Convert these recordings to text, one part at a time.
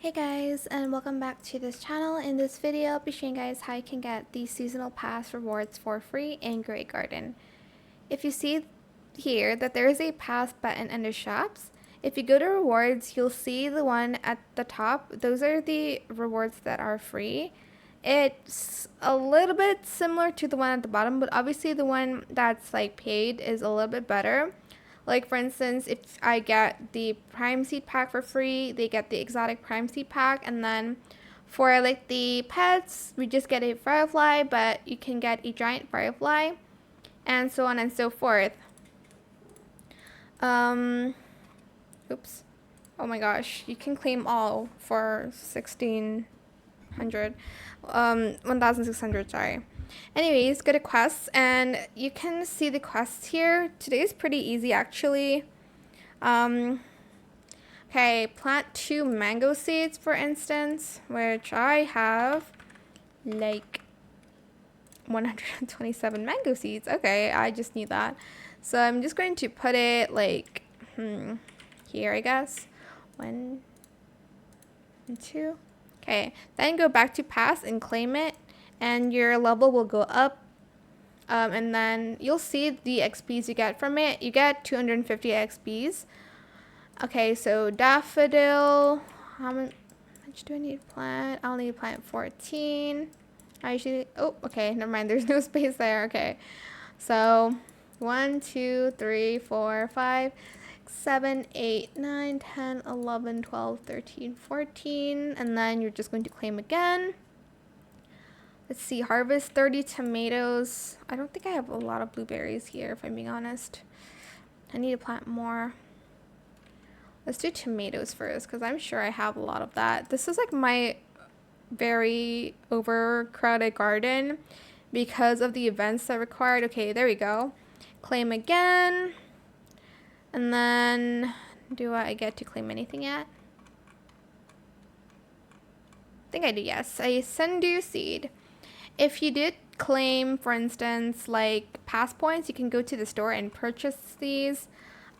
Hey guys, and welcome back to this channel. In this video, I'll be showing you guys how you can get the seasonal pass rewards for free in Grey Garden. If you see here that there is a pass button under shops, if you go to rewards, you'll see the one at the top. Those are the rewards that are free. It's a little bit similar to the one at the bottom, but obviously the one that's like paid is a little bit better. Like for instance, if I get the prime seed pack for free, they get the exotic prime seed pack, and then for like the pets, we just get a firefly, but you can get a giant firefly, and so on and so forth. Um, oops. Oh my gosh, you can claim all for 1,600, sorry. Anyways, go to quests, and you can see the quests here. Today's pretty easy actually. Okay, plant 2 mango seeds, for instance, which I have like 127 mango seeds. Okay, I just need that. So I'm just going to put it like here, I guess. 1 and 2. Okay, then go back to pass and claim it, and your level will go up. And then you'll see the XPs you get from it. You get 250 XPs. Okay, so daffodil. How much do I need to plant? I'll need to plant 14. I usually, oh, okay, never mind. There's no space there. Okay, so 1, 2, 3, 4, 5, 7, 8, 9, 10, 11, 12, 13, 14. And then you're just going to claim again. Let's see, harvest 30 tomatoes. I don't think I have a lot of blueberries here, if I'm being honest. I need to plant more. Let's do tomatoes first, because I'm sure I have a lot of that. This is like my very overcrowded garden because of the events that required. Okay, there we go. Claim again. And then, do I get to claim anything yet? I think I do, yes. A sendu seed. If you did claim, for instance, like pass points, you can go to the store and purchase these.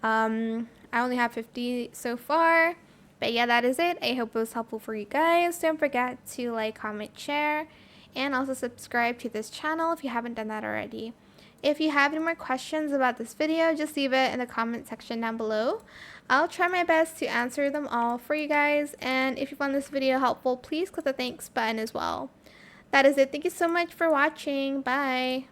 I only have 50 so far. But yeah, that is it. I hope it was helpful for you guys. Don't forget to like, comment, share, and also subscribe to this channel if you haven't done that already. If you have any more questions about this video, just leave it in the comment section down below. I'll try my best to answer them all for you guys. And if you found this video helpful, please click the thanks button as well. That is it. Thank you so much for watching. Bye.